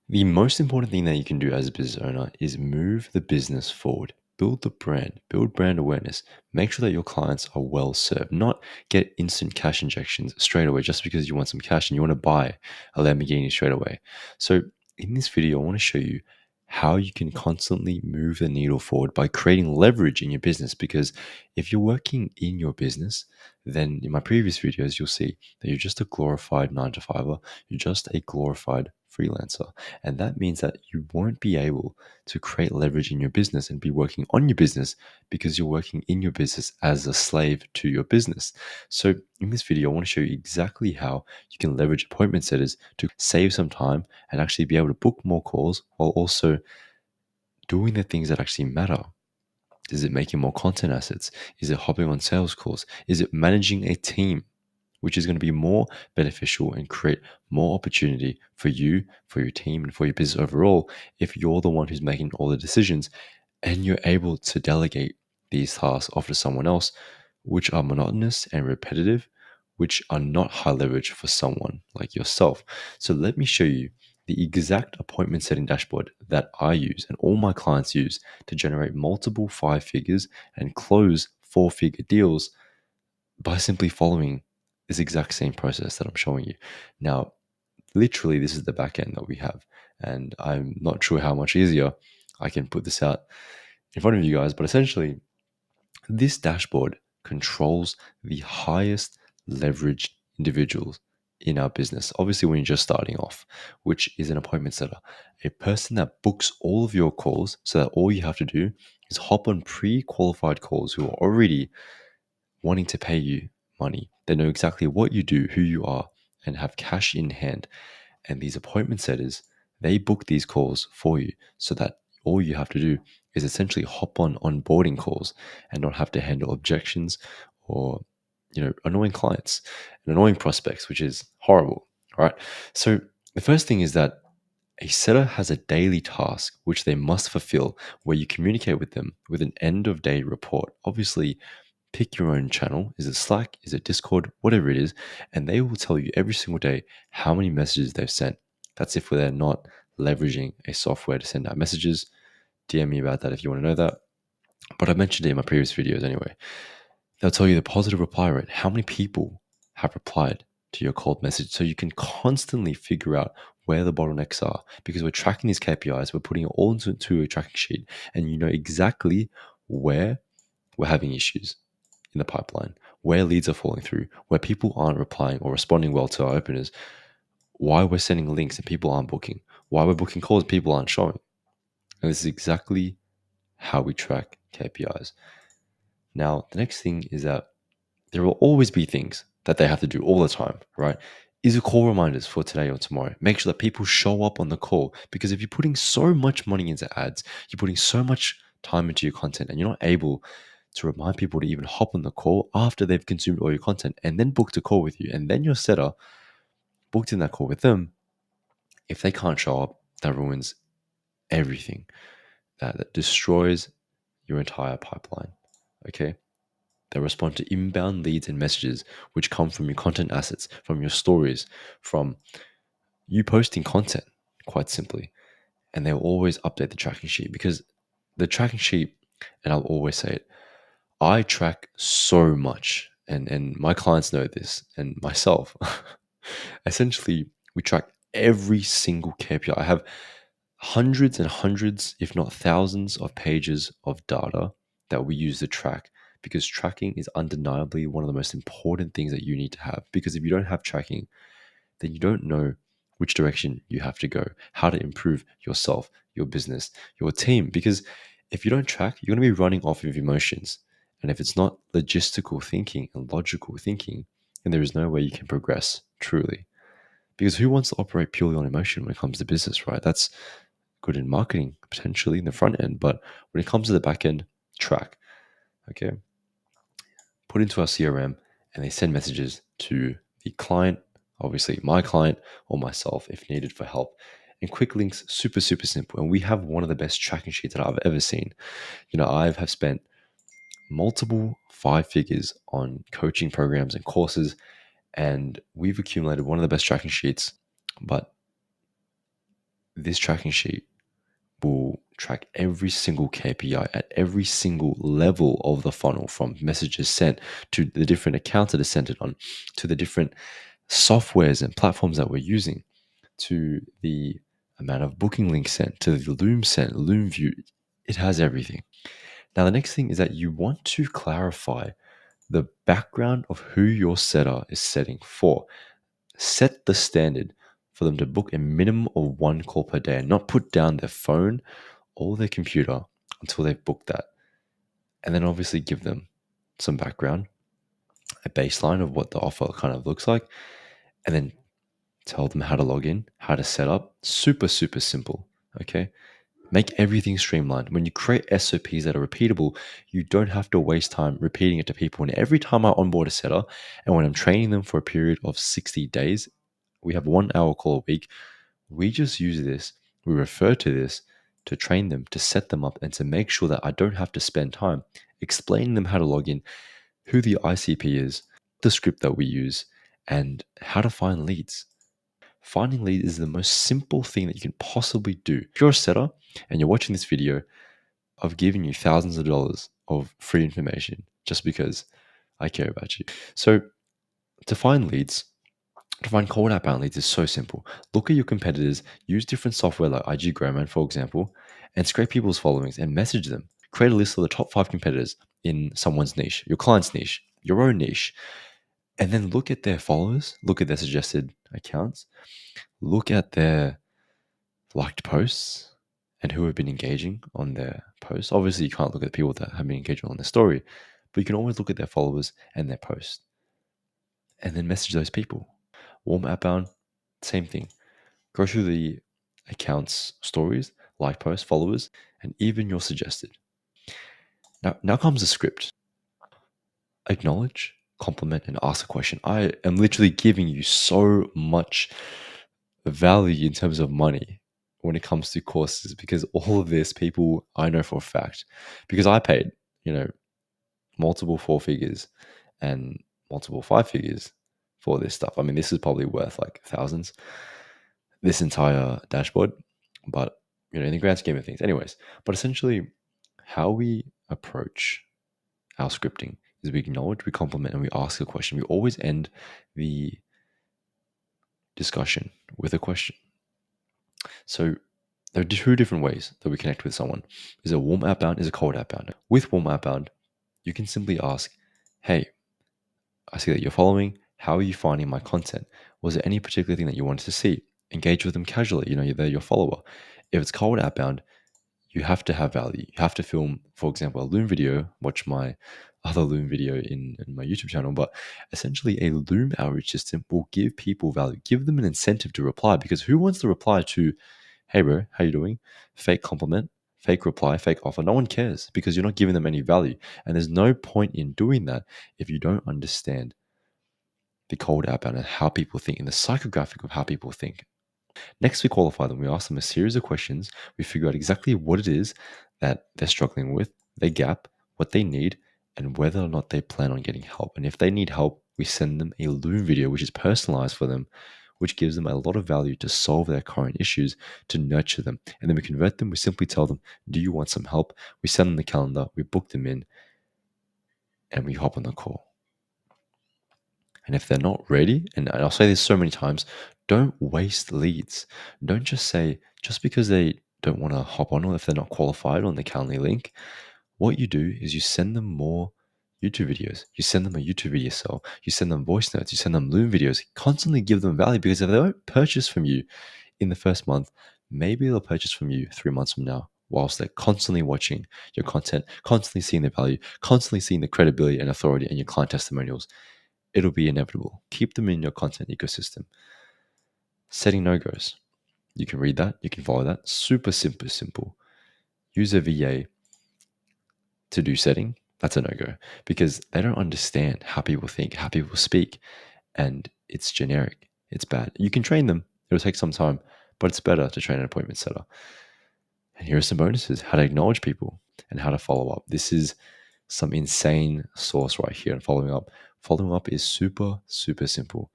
The most important thing that you can do as a business owner is move the business forward. Build the brand, build brand awareness, make sure that your clients are well served, not get instant cash injections straight away just because you want some cash and you want to buy a Lamborghini straight away. So, in this video, I want to show you how you can constantly move the needle forward by creating leverage in your business. Because if you're working in your business, then in my previous videos, you'll see that you're just a glorified 9 to 5er, you're just a glorified freelancer. And that means that you won't be able to create leverage in your business and be working on your business because you're working in your business as a slave to your business. So, in this video, I want to show you exactly how you can leverage appointment setters to save some time and actually be able to book more calls while also doing the things that actually matter. Is it making more content assets? Is it hopping on sales calls? Is it managing a team? Which is going to be more beneficial and create more opportunity for you, for your team, and for your business overall if you're the one who's making all the decisions and you're able to delegate these tasks off to someone else, which are monotonous and repetitive, which are not high leverage for someone like yourself. So let me show you the exact appointment setting dashboard that I use and all my clients use to generate multiple 5 figures and close 4 figure deals by simply following this exact same process that I'm showing you. Now, literally, this is the back end that we have, and I'm not sure how much easier I can put this out in front of you guys, but essentially, this dashboard controls the highest leveraged individuals in our business. Obviously, when you're just starting off, which is an appointment setter, a person that books all of your calls so that all you have to do is hop on pre qualified calls who are already wanting to pay you money. They know exactly what you do, who you are, and have cash in hand. And these appointment setters, they book these calls for you so that all you have to do is essentially hop on onboarding calls and not have to handle objections or annoying clients and annoying prospects, which is horrible. All right. So the first thing is that a setter has a daily task which they must fulfill where you communicate with them with an end of day report. Obviously, pick your own channel. Is it Slack? Is it Discord? Whatever it is. And they will tell you every single day how many messages they've sent. That's if they're not leveraging a software to send out messages. DM me about that if you want to know that. But I mentioned it in my previous videos anyway. They'll tell you the positive reply rate, how many people have replied to your cold message. So you can constantly figure out where the bottlenecks are because we're tracking these KPIs, we're putting it all into a tracking sheet, and you know exactly where we're having issues in the pipeline, where leads are falling through, where people aren't replying or responding well to our openers, why we're sending links and people aren't booking, why we're booking calls and people aren't showing. And this is exactly how we track KPIs. Now, the next thing is that there will always be things that they have to do all the time, right? Is a call reminders for today or tomorrow. Make sure that people show up on the call because if you're putting so much money into ads, you're putting so much time into your content and you're not able to remind people to even hop on the call after they've consumed all your content and then booked a call with you. And then your setter booked in that call with them. If they can't show up, that ruins everything. That destroys your entire pipeline. Okay. They respond to inbound leads and messages, which come from your content assets, from your stories, from you posting content, quite simply. And they'll always update the tracking sheet because the tracking sheet, and I'll always say it, I track so much, and my clients know this, and myself. Essentially, we track every single KPI. I have hundreds and hundreds, if not thousands, of pages of data that we use to track because tracking is undeniably one of the most important things that you need to have. Because if you don't have tracking, then you don't know which direction you have to go, how to improve yourself, your business, your team. Because if you don't track, you're going to be running off of emotions. And if it's not logistical thinking and logical thinking, then there is no way you can progress truly. Because who wants to operate purely on emotion when it comes to business, right? That's good in marketing, potentially in the front end. But when it comes to the back end, track, okay? Put into our CRM and they send messages to the client, obviously my client or myself if needed for help. And quick links, super, super simple. And we have one of the best tracking sheets that I've ever seen. I have spent multiple 5 figures on coaching programs and courses, and we've accumulated one of the best tracking sheets. But this tracking sheet will track every single KPI at every single level of the funnel, from messages sent to the different accounts that are sent it on, to the different softwares and platforms that we're using, to the amount of booking links sent, to the Loom sent, Loom view. It has everything. Now, the next thing is that you want to clarify the background of who your setter is setting for. Set the standard for them to book a minimum of 1 call per day and not put down their phone or their computer until they've booked that. And then obviously give them some background, a baseline of what the offer kind of looks like, and then tell them how to log in, how to set up. Super, super simple. Okay. Make everything streamlined. When you create SOPs that are repeatable, you don't have to waste time repeating it to people. And every time I onboard a setter, and when I'm training them for a period of 60 days, we have 1 hour call a week. We just use this, we refer to this to train them, to set them up, and to make sure that I don't have to spend time explaining them how to log in, who the ICP is, the script that we use, and how to find leads. Finding leads is the most simple thing that you can possibly do. If you're a setter and you're watching this video, I've given you thousands of dollars of free information just because I care about you. So to find leads, to find cold outbound leads is so simple. Look at your competitors, use different software like IG Growman, for example, and scrape people's followings and message them. Create a list of the top 5 competitors in someone's niche, your client's niche, your own niche, and then look at their followers, look at their suggested accounts, look at their liked posts and who have been engaging on their posts. Obviously, you can't look at the people that have been engaging on their story, but you can always look at their followers and their posts and then message those people. Warm outbound, same thing. Go through the accounts, stories, like posts, followers, and even your suggested. Now comes the script. Acknowledge, compliment, and ask a question. I am literally giving you so much value in terms of money when it comes to courses, because all of this, people, I know for a fact, because I paid, multiple 4 figures and multiple 5 figures for this stuff. I mean, this is probably worth like thousands, this entire dashboard, but in the grand scheme of things, anyways. But essentially, how we approach our scripting is we acknowledge, we compliment, and we ask a question. We always end the discussion with a question. So there are 2 different ways that we connect with someone. Is a warm outbound, is a cold outbound. With warm outbound, you can simply ask, hey, I see that you're following. How are you finding my content? Was there any particular thing that you wanted to see? Engage with them casually. They're your follower. If it's cold outbound, you have to have value. You have to film, for example, a Loom video. Watch my other Loom video in my YouTube channel. But essentially, a Loom outreach system will give people value. Give them an incentive to reply, because who wants to reply to, hey bro, how you doing? Fake compliment, fake reply, fake offer. No one cares, because you're not giving them any value. And there's no point in doing that if you don't understand the cold outbound and how people think, and the psychographic of how people think. Next, we qualify them. We ask them a series of questions. We figure out exactly what it is that they're struggling with, their gap, what they need, and whether or not they plan on getting help. And if they need help, we send them a Loom video, which is personalized for them, which gives them a lot of value to solve their current issues, to nurture them. And then we convert them. We simply tell them, do you want some help? We send them the calendar, we book them in, and we hop on the call. And if they're not ready, and I'll say this so many times, don't waste leads. Don't just say, just because they don't want to hop on, or if they're not qualified on the Calendly link, what you do is you send them more YouTube videos. You send them a YouTube video cell. You send them voice notes. You send them Loom videos. Constantly give them value, because if they don't purchase from you in the first month, maybe they'll purchase from you 3 months from now, whilst they're constantly watching your content, constantly seeing the value, constantly seeing the credibility and authority and your client testimonials. It'll be inevitable. Keep them in your content ecosystem. Setting no-goes. You can read that. You can follow that. Super simple. Use a VA to do setting. That's a no-go, because they don't understand how people think, how people speak, and it's generic. It's bad. You can train them. It'll take some time, but it's better to train an appointment setter. And here are some bonuses: how to acknowledge people and how to follow up. This is some insane sauce right here. And following up is super simple.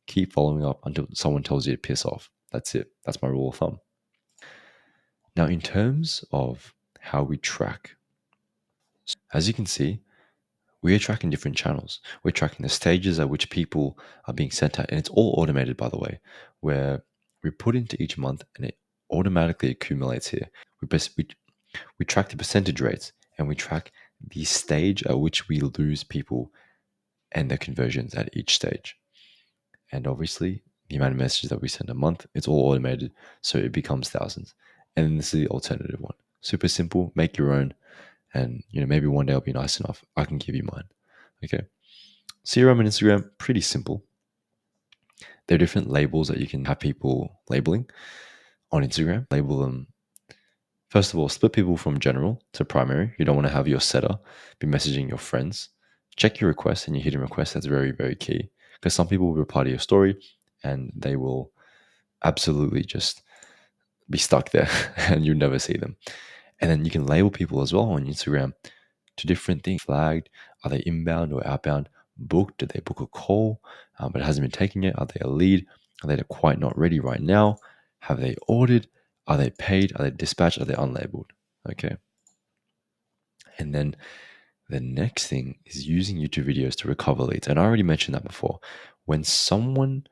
Keep following up until someone tells you to piss off. That's it. That's my rule of thumb. Now, in terms of how we track, as you can see, we are tracking different channels. We're tracking the stages at which people are being sent out, and it's all automated, by the way, where we put into each month and it automatically accumulates here. We track the percentage rates and we track the stage at which we lose people and their conversions at each stage. And obviously, the amount of messages that we send a month, it's all automated, so it becomes thousands. And then this is the alternative one. Super simple, make your own, and maybe one day I'll be nice enough, I can give you mine. Okay. CRM and Instagram, pretty simple. There are different labels that you can have people labeling on Instagram. Label them. First of all, split people from general to primary. You don't want to have your setter be messaging your friends. Check your requests and your hidden requests. That's very, very key, because some people will reply to your story and they will absolutely just be stuck there and you'll never see them. And then you can label people as well on Instagram to different things. Flagged, are they inbound or outbound? Booked, did they book a call but it hasn't been taken yet? Are they a lead? Are they quite not ready right now? Have they ordered? Are they paid? Are they dispatched? Are they unlabeled? Okay. And then the next thing is using YouTube videos to recover leads. And I already mentioned that before. When someone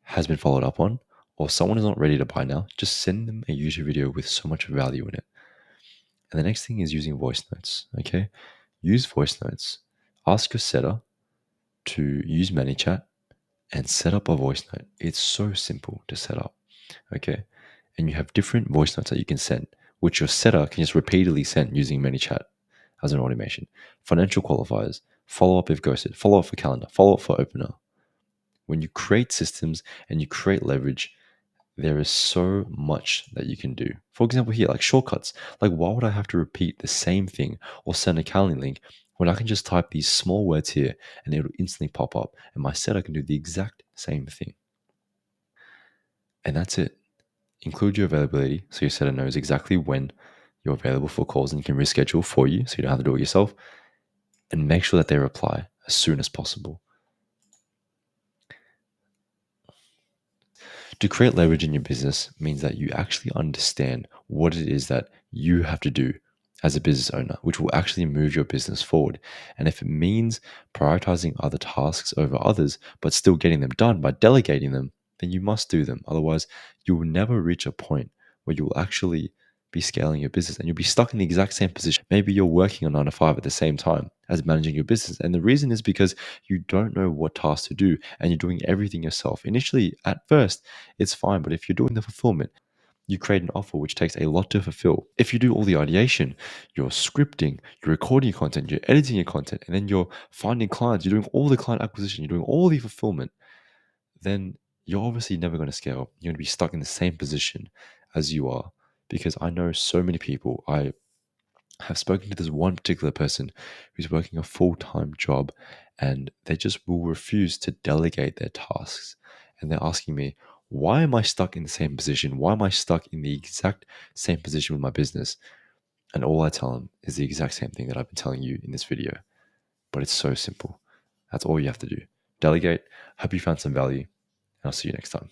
has been followed up on or someone is not ready to buy now, just send them a YouTube video with so much value in it. And the next thing is using voice notes. Okay. Use voice notes. Ask your setter to use ManyChat and set up a voice note. It's so simple to set up. Okay. And you have different voice notes that you can send, which your setter can just repeatedly send using ManyChat as an automation. Financial qualifiers, follow up if ghosted, follow up for calendar, follow up for opener. When you create systems and you create leverage, there is so much that you can do. For example, here, like shortcuts. Like, why would I have to repeat the same thing or send a Calendly link when I can just type these small words here and it'll instantly pop up and my setter can do the exact same thing? And that's it. Include your availability so your setter knows exactly when you're available for calls and can reschedule for you so you don't have to do it yourself. And make sure that they reply as soon as possible. To create leverage in your business means that you actually understand what it is that you have to do as a business owner, which will actually move your business forward. And if it means prioritizing other tasks over others, but still getting them done by delegating them, then you must do them. Otherwise, you will never reach a point where you will actually be scaling your business and you'll be stuck in the exact same position. Maybe you're working on 9 to 5 at the same time as managing your business. And the reason is because you don't know what tasks to do and you're doing everything yourself. Initially, at first, it's fine. But if you're doing the fulfillment, you create an offer which takes a lot to fulfill. If you do all the ideation, you're scripting, you're recording your content, you're editing your content, and then you're finding clients, you're doing all the client acquisition, you're doing all the fulfillment, then you're obviously never going to scale. You're going to be stuck in the same position as you are. Because I know so many people, I have spoken to this one particular person who's working a full-time job and they just will refuse to delegate their tasks. And they're asking me, why am I stuck in the same position? Why am I stuck in the exact same position with my business? And all I tell them is the exact same thing that I've been telling you in this video. But it's so simple. That's all you have to do. Delegate. Hope you found some value. And I'll see you next time.